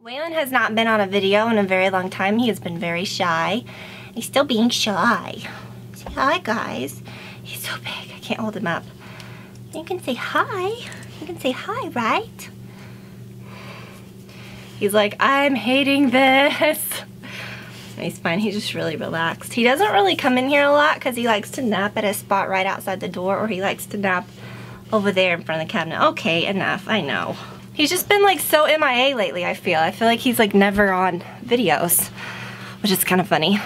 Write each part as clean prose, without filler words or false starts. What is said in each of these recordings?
Waylon has not been on a video in a very long time. He has been very shy. He's still being shy. Say hi, guys. He's so big, I can't hold him up. You can say hi. You can say hi, right? He's like, I'm hating this. He's fine, he's just really relaxed. He doesn't really come in here a lot because he likes to nap at a spot right outside the door, or he likes to nap over there in front of the cabinet. Okay, enough, I know. He's just been like so MIA lately, I feel. I feel like he's like never on videos, which is kind of funny.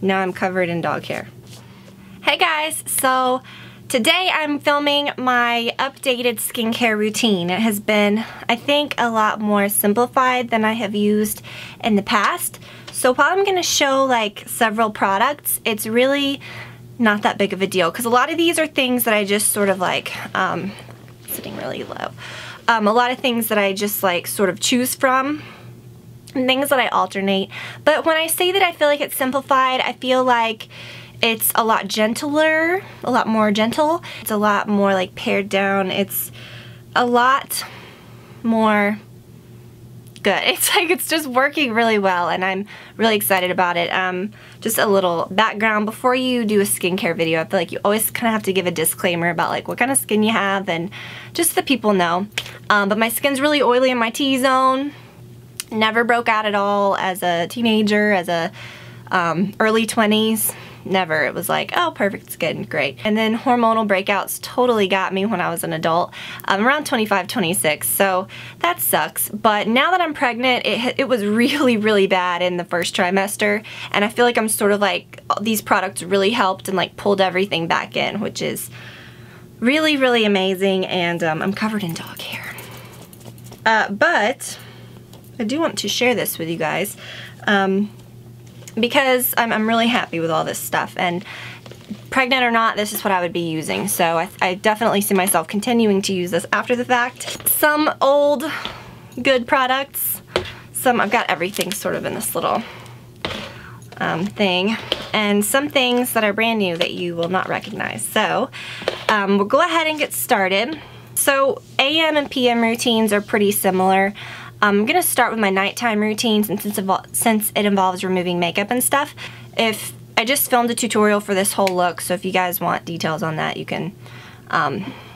Now I'm covered in dog hair. Hey guys, so today I'm filming my updated skincare routine. It has been, I think, a lot more simplified than I have used in the past. So while I'm going to show like several products, it's really not that big of a deal because a lot of these are things that I just sort of like, sitting really low, a lot of things that I just like sort of choose from and things that I alternate. But when I say that I feel like it's simplified, I feel like it's a lot gentler, a lot more gentle. It's a lot more like pared down. It's a lot more good. It's like it's just working really well and I'm really excited about it. Just a little background before you do a skincare video. I feel like you always kind of have to give a disclaimer about like what kind of skin you have and just so people know. But my skin's really oily in my T-zone. Never broke out at all as a teenager, as a early 20s. Never. It was like, oh, perfect skin, great. And then hormonal breakouts totally got me when I was an adult, around 25, 26, so that sucks. But now that I'm pregnant, it was really, really bad in the first trimester, and I feel like I'm sort of like, these products really helped and like pulled everything back in, which is really, really amazing, and I'm covered in dog hair. But I do want to share this with you guys. Because I'm really happy with all this stuff, and pregnant or not, this is what I would be using. So I definitely see myself continuing to use this after the fact. Some old good products, some I've got everything sort of in this little thing, and some things that are brand new that you will not recognize. So we'll go ahead and get started. So AM and PM routines are pretty similar. I'm going to start with my nighttime routine since it involves removing makeup and stuff. If I just filmed a tutorial for this whole look, so if you guys want details on that, you can,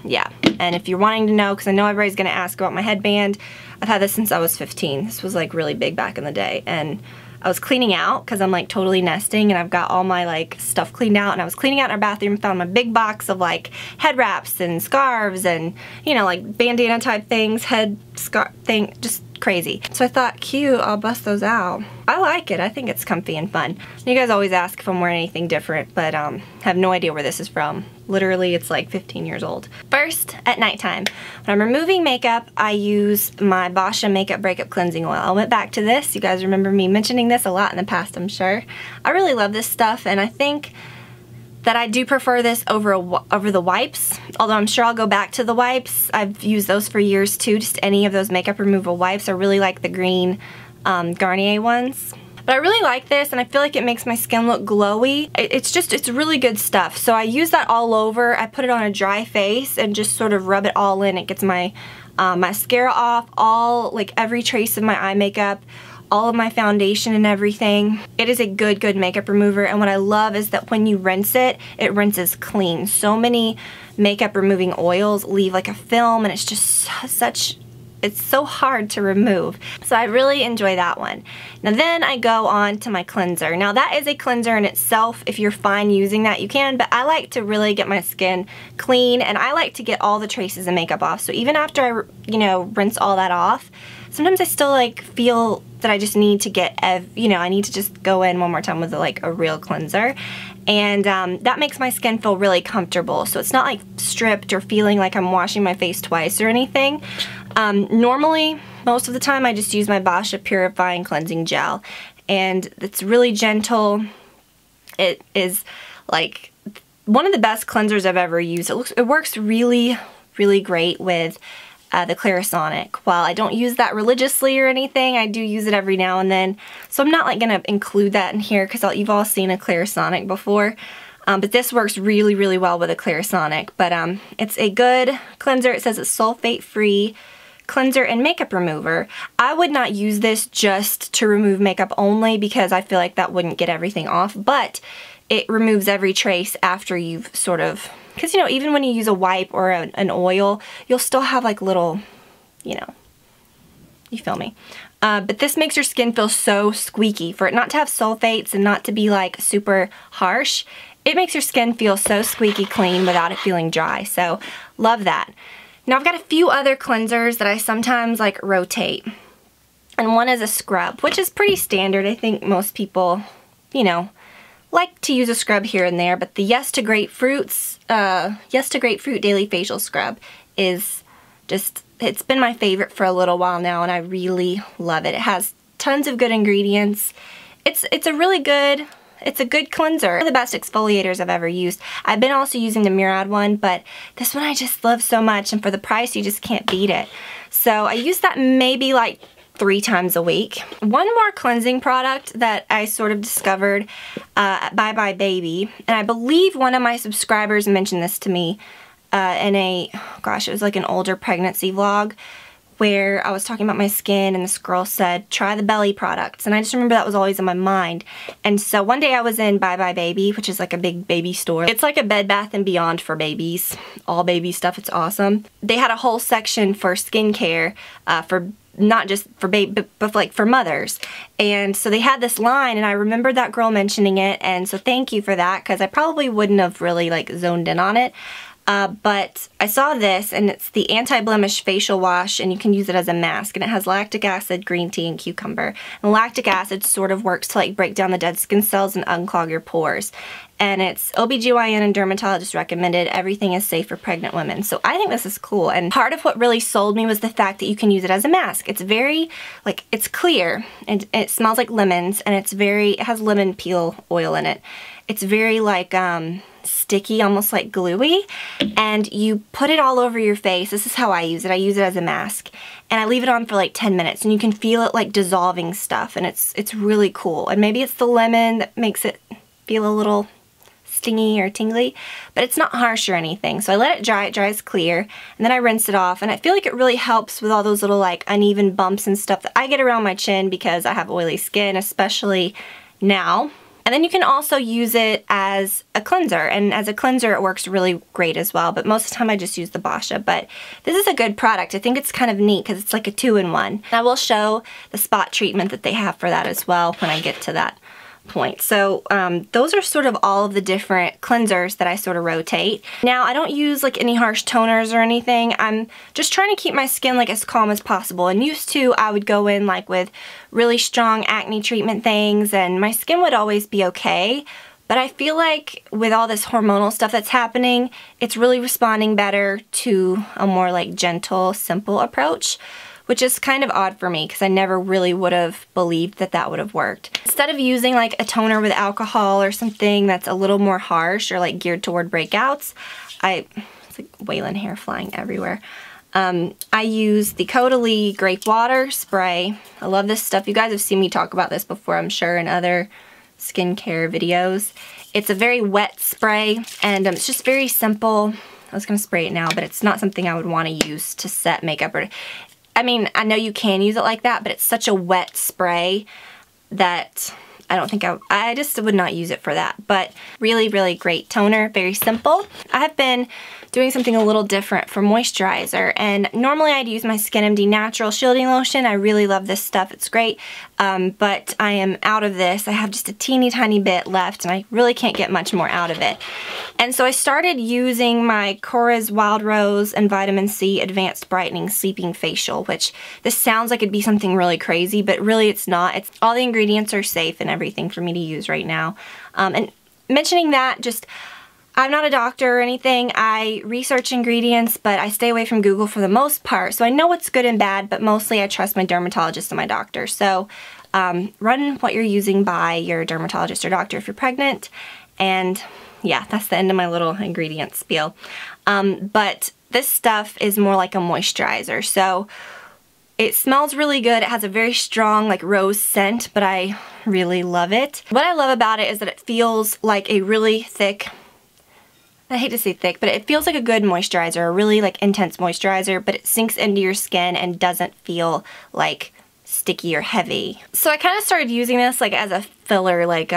yeah. And if you're wanting to know, because I know everybody's going to ask about my headband, I've had this since I was 15. This was like really big back in the day, and I was cleaning out because I'm like totally nesting and I've got all my like stuff cleaned out, and I was cleaning out in our bathroom, found my big box of like head wraps and scarves and, you know, like bandana type things, head scarf thing, just crazy. So I thought, cute, I'll bust those out. I like it. I think it's comfy and fun. You guys always ask if I'm wearing anything different, but have no idea where this is from. Literally, it's like 15 years old. First, at nighttime, when I'm removing makeup, I use my Boscia Makeup Breakup Cleansing Oil. I went back to this. You guys remember me mentioning this a lot in the past, I'm sure. I really love this stuff, and I think that I do prefer this over the wipes, although I'm sure I'll go back to the wipes. I've used those for years too, just any of those makeup removal wipes. I really like the green Garnier ones. But I really like this, and I feel like it makes my skin look glowy. It's really good stuff. So I use that all over. I put it on a dry face and just sort of rub it all in. It gets my mascara off, like every trace of my eye makeup, all of my foundation and everything. It is a good makeup remover, and what I love is that when you rinse it, it rinses clean. So many makeup removing oils leave like a film, and it's just it's so hard to remove. So I really enjoy that one. Now then I go on to my cleanser. Now that is a cleanser in itself. If you're fine using that, you can, but I like to really get my skin clean, and I like to get all the traces of makeup off. So even after I, you know, rinse all that off, sometimes I still like feel that I just need to get, you know, I need to just go in one more time with like a real cleanser. And that makes my skin feel really comfortable. So it's not like stripped or feeling like I'm washing my face twice or anything. Normally, most of the time, I just use my Boscia Purifying Cleansing Gel. And it's really gentle. It is like one of the best cleansers I've ever used. It works really, really great with the Clarisonic. While I don't use that religiously or anything, I do use it every now and then. So I'm not like gonna include that in here because you've all seen a Clarisonic before. But this works really, really well with a Clarisonic. But it's a good cleanser. It says it's sulfate free, cleanser and makeup remover. I would not use this just to remove makeup only because I feel like that wouldn't get everything off, but it removes every trace after you've sort of, because you know, even when you use a wipe or an oil, you'll still have like little, you know, you feel me. But this makes your skin feel so squeaky. For it not to have sulfates and not to be like super harsh, it makes your skin feel so squeaky clean without it feeling dry. So love that. Now I've got a few other cleansers that I sometimes like rotate. And one is a scrub, which is pretty standard. I think most people, you know, like to use a scrub here and there, but the Yes to Grapefruit Daily Facial Scrub is just, it's been my favorite for a little while now, and I really love it. It has tons of good ingredients. It's a really good, it's a good cleanser. One of the best exfoliators I've ever used. I've been also using the Murad one, but this one I just love so much, and for the price you just can't beat it. So I use that maybe like 3 times a week. One more cleansing product that I sort of discovered at Bye Bye Baby, and I believe one of my subscribers mentioned this to me in a, gosh, it was like an older pregnancy vlog where I was talking about my skin, and this girl said, try the Belly products, and I just remember that was always in my mind. And so one day I was in Bye Bye Baby, which is like a big baby store. It's like a Bed Bath & Beyond for babies, all baby stuff. It's awesome. They had a whole section for skincare for not just for baby, but like for mothers. And so they had this line, and I remember that girl mentioning it, and so thank you for that, because I probably wouldn't have really like zoned in on it. But I saw this, and it's the anti-blemish facial wash, and you can use it as a mask, and it has lactic acid, green tea, and cucumber. And lactic acid sort of works to like break down the dead skin cells and unclog your pores. And it's OBGYN and dermatologist recommended. Everything is safe for pregnant women. So I think this is cool. And part of what really sold me was the fact that you can use it as a mask. It's very, like, it's clear, and it smells like lemons, and it has lemon peel oil in it. It's very like sticky, almost like gluey, and you put it all over your face. This is how I use it. I use it as a mask, and I leave it on for like 10 minutes, and you can feel it like dissolving stuff, and it's really cool. And maybe it's the lemon that makes it feel a little stingy or tingly, but it's not harsh or anything. So I let it dries clear, and then I rinse it off, and I feel like it really helps with all those little like uneven bumps and stuff that I get around my chin because I have oily skin, especially now. And then you can also use it as a cleanser, and as a cleanser it works really great as well, but most of the time I just use the Boscia. But this is a good product. I think it's kind of neat because it's like a 2-in-1. I will show the spot treatment that they have for that as well when I get to that point. So those are sort of all of the different cleansers that I sort of rotate. Now I don't use like any harsh toners or anything. I'm just trying to keep my skin like as calm as possible, and used to I would go in like with really strong acne treatment things, and my skin would always be okay. But I feel like with all this hormonal stuff that's happening, it's really responding better to a more like gentle, simple approach, which is kind of odd for me because I never really would have believed that that would have worked. Instead of using like a toner with alcohol or something that's a little more harsh or like geared toward breakouts, it's like Waylon hair flying everywhere. I use the Caudalie Grape Water Spray. I love this stuff. You guys have seen me talk about this before, I'm sure, in other skincare videos. It's a very wet spray, and it's just very simple. I was going to spray it now, but it's not something I would want to use to set makeup. I mean, I know you can use it like that, but it's such a wet spray that I don't think I just would not use it for that. But really, really great toner, very simple. I have been doing something a little different for moisturizer, and normally I'd use my SkinMD Natural Shielding Lotion. I really love this stuff, it's great, but I am out of this. I have just a teeny tiny bit left, and I really can't get much more out of it. And so I started using my Korres Wild Rose and Vitamin C Advanced Brightening Sleeping Facial, which this sounds like it'd be something really crazy, but really it's not. It's all the ingredients are safe and everything for me to use right now. And mentioning that, just I'm not a doctor or anything. I research ingredients, but I stay away from Google for the most part. So I know what's good and bad, but mostly I trust my dermatologist and my doctor. So run what you're using by your dermatologist or doctor if you're pregnant. And yeah, that's the end of my little ingredient spiel. But this stuff is more like a moisturizer. So it smells really good. It has a very strong like rose scent, but I really love it. What I love about it is that it feels like a really thick, I hate to say thick, but it feels like a good moisturizer, a really like intense moisturizer, but it sinks into your skin and doesn't feel like sticky or heavy. So I kind of started using this like as a filler, like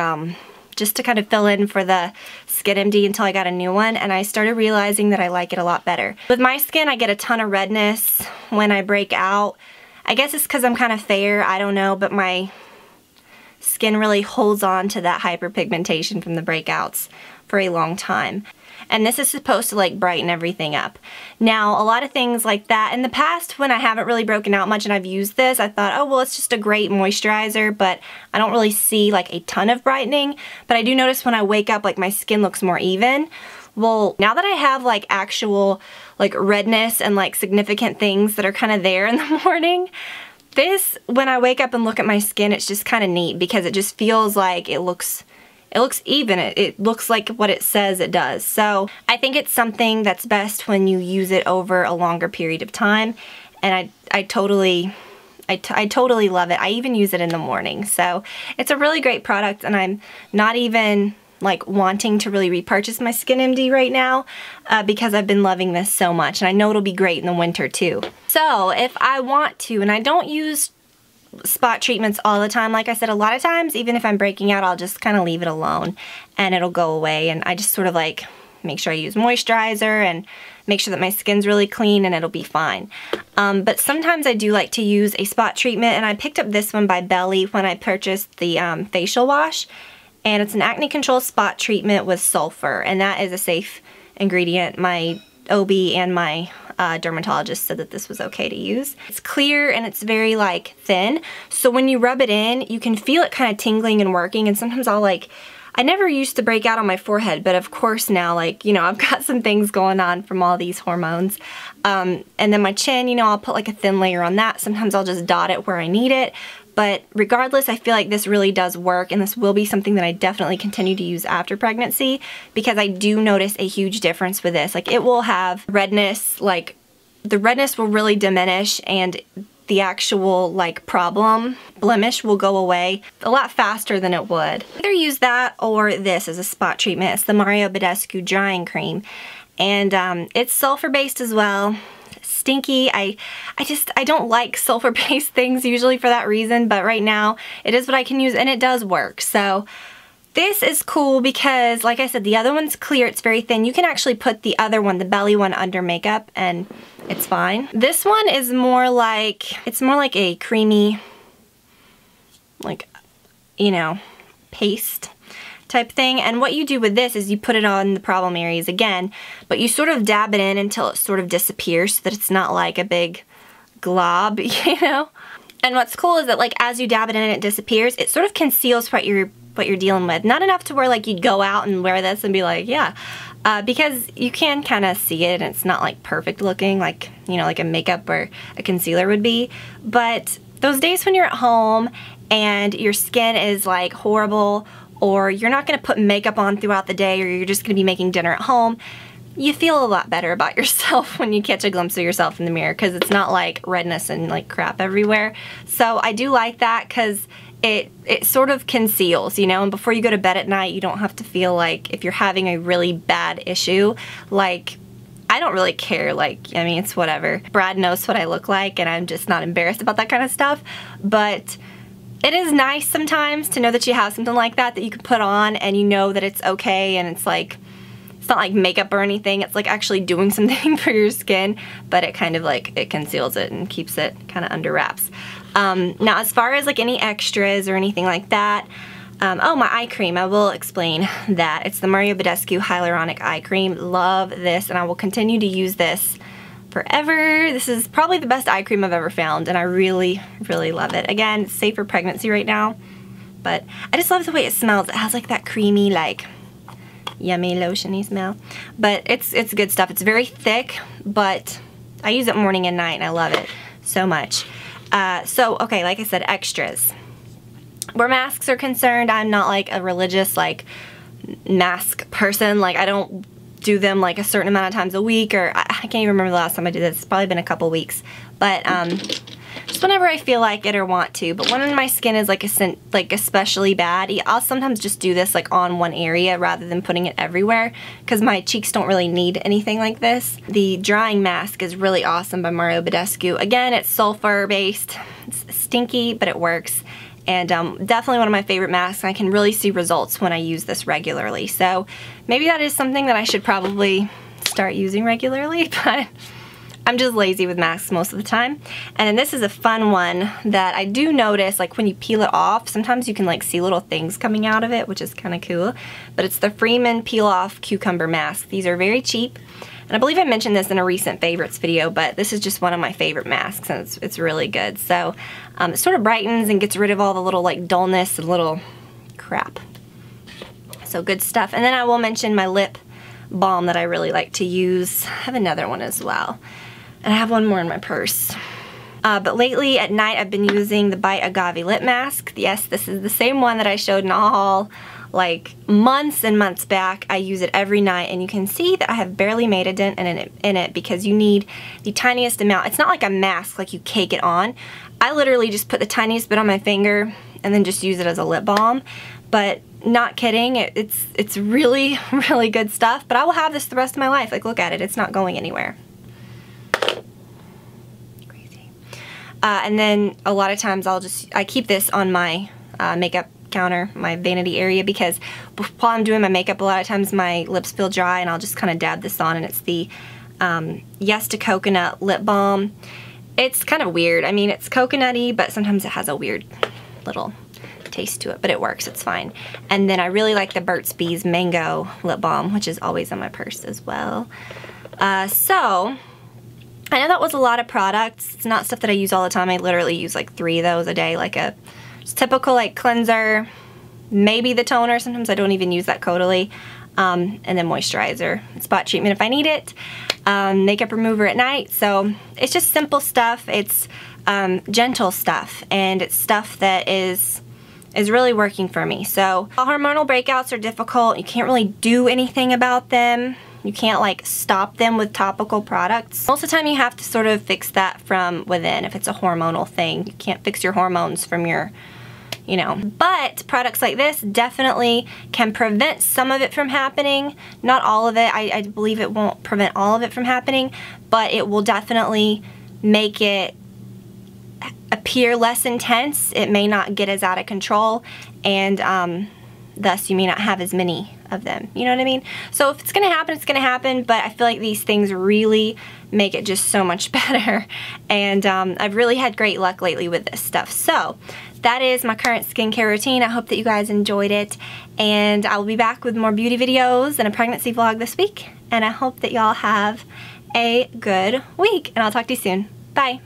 just to kind of fill in for the Skin MD until I got a new one, and I started realizing that I like it a lot better. With my skin, I get a ton of redness when I break out. I guess it's because I'm kind of fair, I don't know, but my skin really holds on to that hyperpigmentation from the breakouts for a long time. And this is supposed to like brighten everything up. Now, a lot of things like that, in the past when I haven't really broken out much and I've used this, I thought, oh well, it's just a great moisturizer, but I don't really see like a ton of brightening. But I do notice when I wake up, like my skin looks more even. Well, now that I have like actual like redness and like significant things that are kind of there in the morning, this, when I wake up and look at my skin, it's just kind of neat because it just feels like it looks even. It looks like what it says it does. So I think it's something that's best when you use it over a longer period of time, and I totally love it. I even use it in the morning. So it's a really great product, and I'm not even like wanting to really repurchase my Skin MD right now because I've been loving this so much, and I know it'll be great in the winter too. So if I want to, and I don't use spot treatments all the time, like I said, a lot of times even if I'm breaking out, I'll just kind of leave it alone and it'll go away, and I just sort of like make sure I use moisturizer and make sure that my skin's really clean and it'll be fine. But sometimes I do like to use a spot treatment, and I picked up this one by Belly when I purchased the facial wash, and it's an acne control spot treatment with sulfur, and that is a safe ingredient. My OB and my dermatologist said that this was okay to use. It's clear and it's very like thin, so when you rub it in, you can feel it kind of tingling and working, and sometimes I never used to break out on my forehead, but of course now, like, you know, I've got some things going on from all these hormones. And then my chin, you know, I'll put like a thin layer on that. Sometimes I'll just dot it where I need it. But regardless, I feel like this really does work, and this will be something that I definitely continue to use after pregnancy, because I do notice a huge difference with this. Like, it will have redness, like the redness will really diminish, and the actual like problem, blemish, will go away a lot faster than it would. Either use that or this as a spot treatment. It's the Mario Badescu drying cream, and it's sulfur based as well. Stinky. I don't like sulfur based things usually for that reason, but right now it is what I can use and it does work. So this is cool because, like I said, the other one's clear, it's very thin. You can actually put the other one, the Belly one, under makeup and it's fine. This one is more like, it's more like a creamy, like, you know, paste type thing. And what you do with this is you put it on the problem areas again, but you sort of dab it in until it sort of disappears so that it's not like a big glob, you know? And what's cool is that like as you dab it in and it disappears, it sort of conceals what you're dealing with. Not enough to where like you'd go out and wear this and be like, yeah, because you can kind of see it and it's not like perfect looking like, you know, like a makeup or a concealer would be. But those days when you're at home and your skin is like horrible, or you're not going to put makeup on throughout the day, or you're just going to be making dinner at home, you feel a lot better about yourself when you catch a glimpse of yourself in the mirror, because it's not like redness and like crap everywhere. So I do like that because it sort of conceals, you know, and before you go to bed at night, you don't have to feel like if you're having a really bad issue, like, I don't really care, like, I mean, it's whatever. Brad knows what I look like and I'm just not embarrassed about that kind of stuff, but it is nice sometimes to know that you have something like that you can put on and you know that it's okay, and it's like, it's not like makeup or anything, it's like actually doing something for your skin, but it kind of like, it conceals it and keeps it kind of under wraps. Now as far as like any extras or anything like that, oh, my eye cream, I will explain that. It's the Mario Badescu Hyaluronic Eye Cream. Love this, and I will continue to use this forever. This is probably the best eye cream I've ever found, and I really, really love it. Again, it's safe for pregnancy right now, but I just love the way it smells. It has like that creamy, like, yummy, lotiony smell. But it's good stuff. It's very thick, but I use it morning and night, and I love it so much. So, okay, like I said, extras. Where masks are concerned, I'm not like a religious, like, mask person. Like, I don't do them like a certain amount of times a week, or I can't even remember the last time I did this. It's probably been a couple weeks. But just whenever I feel like it or want to, but when my skin is like especially bad, I'll sometimes just do this like on one area rather than putting it everywhere because my cheeks don't really need anything like this. The drying mask is really awesome by Mario Badescu. Again, it's sulfur based. It's stinky, but it works. And definitely one of my favorite masks. I can really see results when I use this regularly. So maybe that is something that I should probably start using regularly, but I'm just lazy with masks most of the time. And then this is a fun one that I do notice, like when you peel it off, sometimes you can like see little things coming out of it, which is kind of cool. But it's the Freeman Peel Off Cucumber Mask. These are very cheap. And I believe I mentioned this in a recent favorites video, but this is just one of my favorite masks, and it's really good. So it sort of brightens and gets rid of all the little like dullness and little crap. So good stuff. And then I will mention my lip balm that I really like to use. I have another one as well. And I have one more in my purse. But lately at night I've been using the Bite Agave Lip Mask. Yes, this is the same one that I showed in a haul like months and months back. I use it every night, and you can see that I have barely made a dent in it because you need the tiniest amount. It's not like a mask like you cake it on. I literally just put the tiniest bit on my finger and then just use it as a lip balm. But not kidding, it's really, really good stuff. But I will have this the rest of my life. Like, look at it, it's not going anywhere. Crazy. And then a lot of times I keep this on my makeup counter, my vanity area, because while I'm doing my makeup, a lot of times my lips feel dry, and I'll just kind of dab this on, and it's the Yes to Coconut Lip Balm. It's kind of weird. I mean, it's coconutty, but sometimes it has a weird little taste to it, but it works. It's fine. And then I really like the Burt's Bees Mango Lip Balm, which is always in my purse as well. So I know that was a lot of products. It's not stuff that I use all the time. I literally use like 3 of those a day, like a typical like cleanser, maybe the toner. Sometimes I don't even use that totally. And then moisturizer, spot treatment if I need it, makeup remover at night. So it's just simple stuff. It's gentle stuff, and it's stuff that is really working for me. So hormonal breakouts are difficult. You can't really do anything about them. You can't like stop them with topical products. Most of the time you have to sort of fix that from within if it's a hormonal thing. You can't fix your hormones from your, you know. But products like this definitely can prevent some of it from happening. Not all of it. I believe it won't prevent all of it from happening, but it will definitely make it appear less intense. It may not get as out of control, and thus you may not have as many of them. You know what I mean? So if it's gonna happen, it's gonna happen, but I feel like these things really make it just so much better. And I've really had great luck lately with this stuff. So that is my current skincare routine. I hope that you guys enjoyed it, and I will be back with more beauty videos and a pregnancy vlog this week, and I hope that y'all have a good week, and I'll talk to you soon. Bye.